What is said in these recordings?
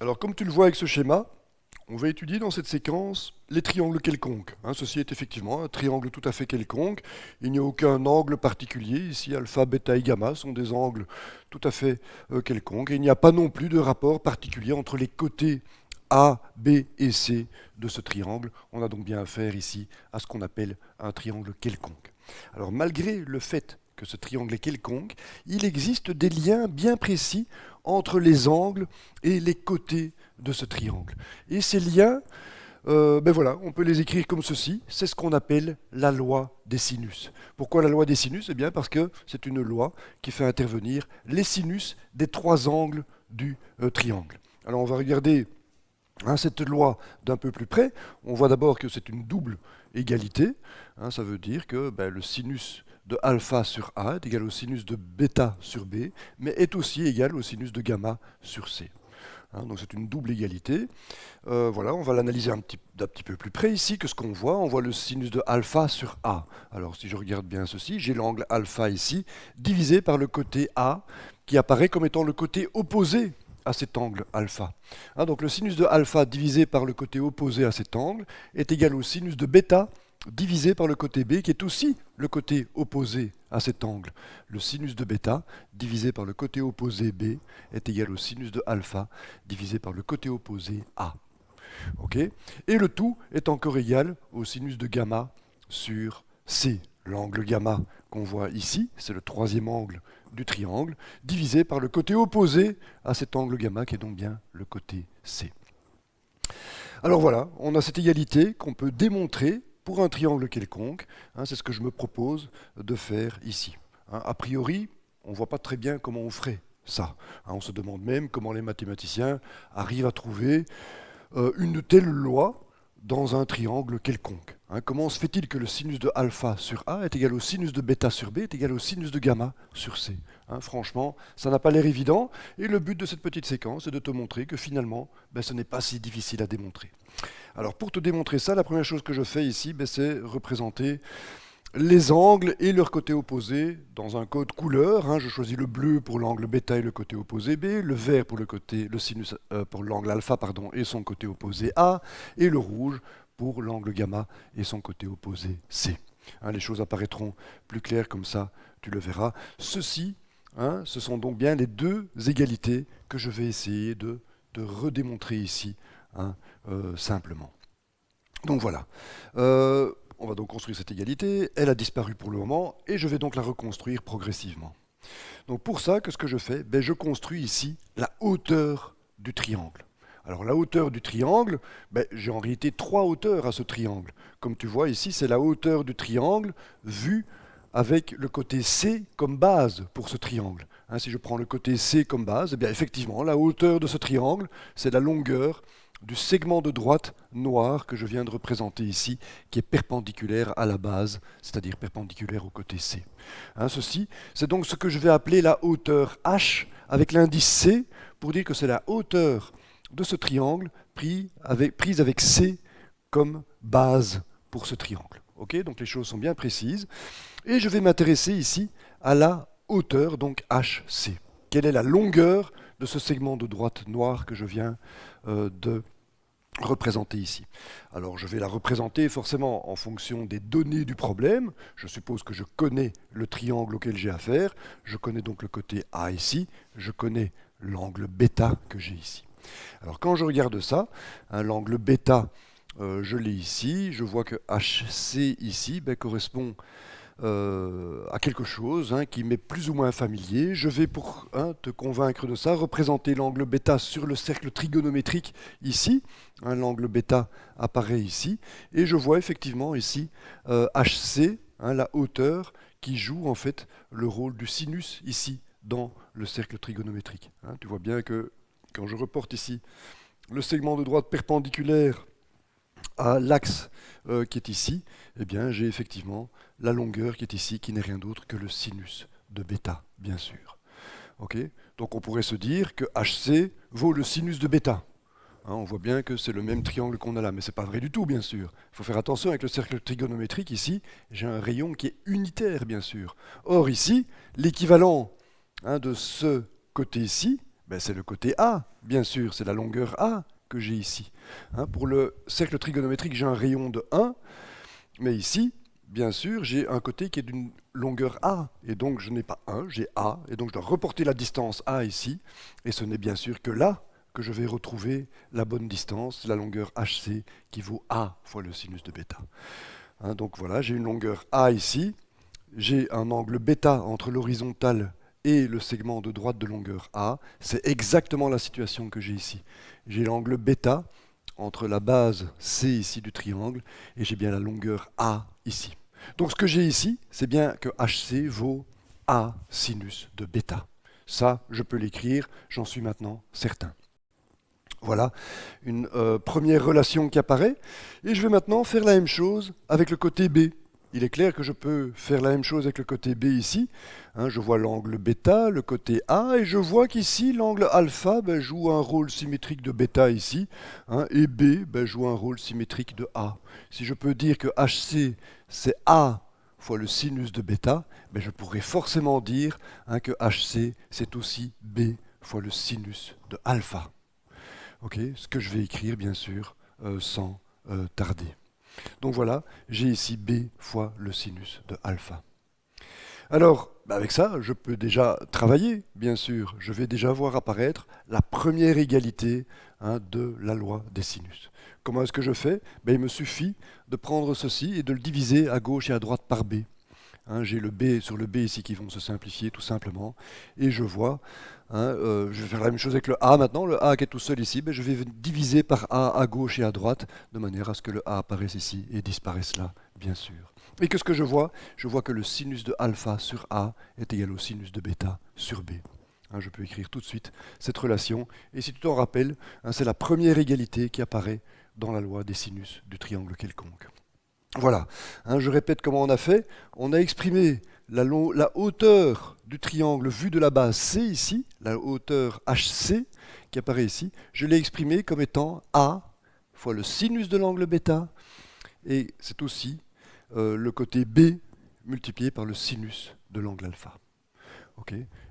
Alors, comme tu le vois avec ce schéma, on va étudier dans cette séquence les triangles quelconques. Ceci est effectivement un triangle tout à fait quelconque. Il n'y a aucun angle particulier. Ici, alpha, bêta et gamma sont des angles tout à fait quelconques. Et il n'y a pas non plus de rapport particulier entre les côtés A, B et C de ce triangle. On a donc bien affaire ici à ce qu'on appelle un triangle quelconque. Alors, malgré le fait que ce triangle est quelconque, il existe des liens bien précis entre les angles et les côtés de ce triangle. Et ces liens, ben voilà, on peut les écrire comme ceci. C'est ce qu'on appelle la loi des sinus. Pourquoi la loi des sinus? Eh bien parce que c'est une loi qui fait intervenir les sinus des trois angles du triangle. Alors on va regarder cette loi d'un peu plus près. On voit d'abord que c'est une double égalité. Ça veut dire que le sinus de alpha sur A est égal au sinus de bêta sur B, mais est aussi égal au sinus de gamma sur C. Donc c'est une double égalité. Voilà, on va l'analyser d'un petit peu plus près ici que ce qu'on voit. On voit le sinus de alpha sur A. Alors si je regarde bien ceci, j'ai l'angle alpha ici, divisé par le côté A, qui apparaît comme étant le côté opposé à cet angle alpha. Donc le sinus de alpha divisé par le côté opposé à cet angle est égal au sinus de bêta divisé par le côté B, qui est aussi le côté opposé à cet angle. Le sinus de bêta divisé par le côté opposé B est égal au sinus de alpha divisé par le côté opposé A. Okay, et le tout est encore égal au sinus de gamma sur C. L'angle gamma qu'on voit ici, c'est le troisième angle du triangle, divisé par le côté opposé à cet angle gamma, qui est donc bien le côté C. Alors voilà, on a cette égalité qu'on peut démontrer pour un triangle quelconque. C'est ce que je me propose de faire ici. A priori, on ne voit pas très bien comment on ferait ça. On se demande même comment les mathématiciens arrivent à trouver une telle loi dans un triangle quelconque. Comment se fait-il que le sinus de alpha sur A est égal au sinus de bêta sur B est égal au sinus de gamma sur C? Franchement, ça n'a pas l'air évident, et le but de cette petite séquence est de te montrer que finalement, ce n'est pas si difficile à démontrer. Alors pour te démontrer ça, la première chose que je fais ici, c'est représenter les angles et leurs côtés opposés dans un code couleur. Je choisis le bleu pour l'angle bêta et le côté opposé B, le vert pour pour l'angle alpha et son côté opposé A, et le rouge pour l'angle gamma et son côté opposé C. Les choses apparaîtront plus claires comme ça, tu le verras. Ceci, ce sont donc bien les deux égalités que je vais essayer de redémontrer ici, simplement. Donc voilà. On va donc construire cette égalité, elle a disparu pour le moment, et je vais donc la reconstruire progressivement. Donc pour ça, qu'est-ce que je fais? Je construis ici la hauteur du triangle. Alors la hauteur du triangle, j'ai en réalité trois hauteurs à ce triangle. Comme tu vois ici, c'est la hauteur du triangle vue avec le côté C comme base pour ce triangle. Si je prends le côté C comme base, effectivement, la hauteur de ce triangle, c'est la longueur du segment de droite noir que je viens de représenter ici, qui est perpendiculaire à la base, c'est-à-dire perpendiculaire au côté C. Ceci, c'est donc ce que je vais appeler la hauteur H avec l'indice C, pour dire que c'est la hauteur de ce triangle prise avec C comme base pour ce triangle. Donc les choses sont bien précises. Et je vais m'intéresser ici à la hauteur, donc HC. Quelle est la longueur de ce segment de droite noir que je viens de représenter ici? Alors je vais la représenter forcément en fonction des données du problème. Je suppose que je connais le triangle auquel j'ai affaire. Je connais donc le côté A ici. Je connais l'angle bêta que j'ai ici. Alors quand je regarde ça, l'angle bêta, je l'ai ici. Je vois que HC ici correspond à quelque chose qui m'est plus ou moins familier. Je vais, pour te convaincre de ça, représenter l'angle bêta sur le cercle trigonométrique ici. L'angle bêta apparaît ici. Et je vois effectivement ici HC, la hauteur, qui joue en fait le rôle du sinus ici dans le cercle trigonométrique. Tu vois bien que quand je reporte ici le segment de droite perpendiculaire à l'axe qui est ici, j'ai effectivement la longueur qui est ici, qui n'est rien d'autre que le sinus de bêta, bien sûr. Donc on pourrait se dire que HC vaut le sinus de bêta. On voit bien que c'est le même triangle qu'on a là, mais ce n'est pas vrai du tout, bien sûr. Il faut faire attention avec le cercle trigonométrique ici, j'ai un rayon qui est unitaire, bien sûr. Or ici, l'équivalent de ce côté ici, Ben, c'est le côté A, bien sûr, c'est la longueur A que j'ai ici. Pour le cercle trigonométrique, j'ai un rayon de 1, mais ici, bien sûr, j'ai un côté qui est d'une longueur A, et donc je n'ai pas 1, j'ai A, et donc je dois reporter la distance A ici, et ce n'est bien sûr que là que je vais retrouver la bonne distance, la longueur HC, qui vaut A fois le sinus de bêta. Donc voilà, j'ai une longueur A ici, j'ai un angle bêta entre l'horizontale et le segment de droite de longueur A. C'est exactement la situation que j'ai ici. J'ai l'angle bêta entre la base C ici du triangle et j'ai bien la longueur A ici. Donc ce que j'ai ici, c'est bien que HC vaut A sinus de bêta. Ça, je peux l'écrire, j'en suis maintenant certain. Voilà une première relation qui apparaît. Et je vais maintenant faire la même chose avec le côté B. Il est clair que je peux faire la même chose avec le côté B ici. Je vois l'angle bêta, le côté A, et je vois qu'ici, l'angle alpha joue un rôle symétrique de bêta ici, et B joue un rôle symétrique de A. Si je peux dire que HC, c'est A fois le sinus de bêta, je pourrais forcément dire que HC, c'est aussi B fois le sinus de alpha. Ce que je vais écrire, bien sûr, sans tarder. Donc voilà, j'ai ici B fois le sinus de alpha. Alors, avec ça, je peux déjà travailler, bien sûr. Je vais déjà voir apparaître la première égalité de la loi des sinus. Comment est-ce que je fais? Il me suffit de prendre ceci et de le diviser à gauche et à droite par B. J'ai le B sur le B ici qui vont se simplifier tout simplement. Et je vois, je vais faire la même chose avec le A maintenant. Le A qui est tout seul ici, je vais diviser par A à gauche et à droite, de manière à ce que le A apparaisse ici et disparaisse là, bien sûr. Et qu'est-ce que je vois? Je vois que le sinus de alpha sur A est égal au sinus de bêta sur B. Je peux écrire tout de suite cette relation. Et si tu t'en rappelles, c'est la première égalité qui apparaît dans la loi des sinus du triangle quelconque. Voilà, je répète comment on a fait. On a exprimé la hauteur du triangle vu de la base C ici, la hauteur HC qui apparaît ici. Je l'ai exprimé comme étant A fois le sinus de l'angle bêta, et c'est aussi le côté B multiplié par le sinus de l'angle alpha.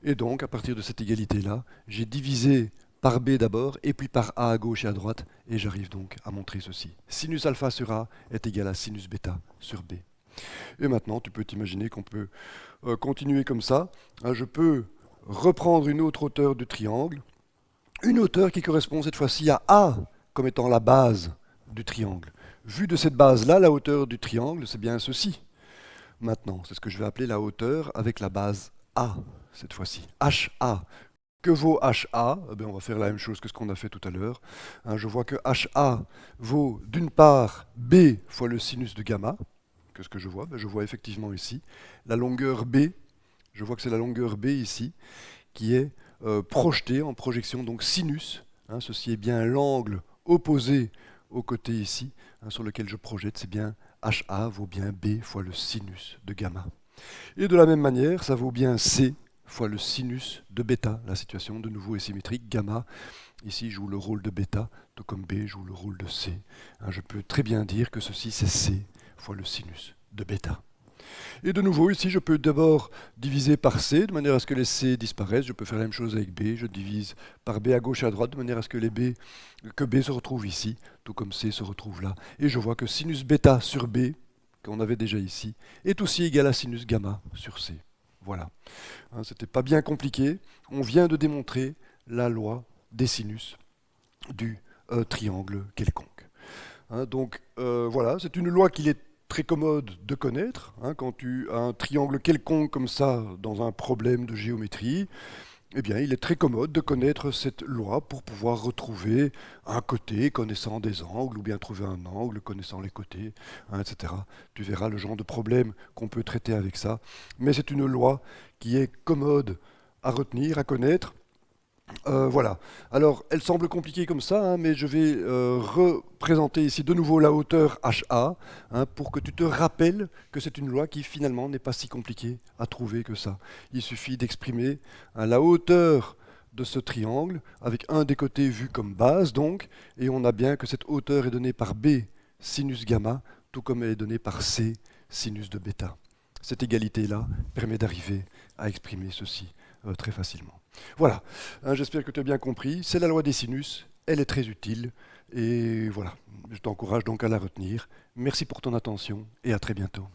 Et donc, à partir de cette égalité-là, j'ai divisé par B d'abord, et puis par A à gauche et à droite, et j'arrive donc à montrer ceci. Sinus alpha sur A est égal à sinus bêta sur B. Et maintenant, tu peux t'imaginer qu'on peut continuer comme ça. Je peux reprendre une autre hauteur du triangle, une hauteur qui correspond cette fois-ci à A comme étant la base du triangle. Vu de cette base-là, la hauteur du triangle, c'est bien ceci. Maintenant, c'est ce que je vais appeler la hauteur avec la base A, cette fois-ci. HA. Que vaut HA? On va faire la même chose que ce qu'on a fait tout à l'heure. Je vois que HA vaut d'une part B fois le sinus de gamma. Qu'est-ce que je vois? Je vois effectivement ici la longueur B. Je vois que c'est la longueur B ici qui est projetée en projection, donc sinus. Ceci est bien l'angle opposé au côté ici sur lequel je projette. C'est bien HA vaut bien B fois le sinus de gamma. Et de la même manière, ça vaut bien C fois le sinus de bêta. La situation de nouveau est symétrique. Gamma, ici, joue le rôle de bêta, tout comme B joue le rôle de C. Je peux très bien dire que ceci, c'est C fois le sinus de bêta. Et de nouveau, ici, je peux d'abord diviser par C, de manière à ce que les C disparaissent. Je peux faire la même chose avec B. Je divise par B à gauche et à droite, de manière à ce que B se retrouve ici, tout comme C se retrouve là. Et je vois que sinus bêta sur B, qu'on avait déjà ici, est aussi égal à sinus gamma sur C. Voilà. C'était pas bien compliqué. On vient de démontrer la loi des sinus du triangle quelconque. Donc voilà, c'est une loi qu'il est très commode de connaître. Quand tu as un triangle quelconque comme ça dans un problème de géométrie, il est très commode de connaître cette loi pour pouvoir retrouver un côté connaissant des angles, ou bien trouver un angle connaissant les côtés, etc. Tu verras le genre de problème qu'on peut traiter avec ça. Mais c'est une loi qui est commode à retenir, à connaître. Voilà. Alors, elle semble compliquée comme ça, mais je vais représenter ici de nouveau la hauteur HA, pour que tu te rappelles que c'est une loi qui finalement n'est pas si compliquée à trouver que ça. Il suffit d'exprimer la hauteur de ce triangle avec un des côtés vu comme base, donc, et on a bien que cette hauteur est donnée par B sinus gamma, tout comme elle est donnée par C sinus de bêta. Cette égalité-là permet d'arriver à exprimer ceci très facilement. Voilà, hein, j'espère que tu as bien compris. C'est la loi des sinus, elle est très utile. Et voilà, je t'encourage donc à la retenir. Merci pour ton attention et à très bientôt.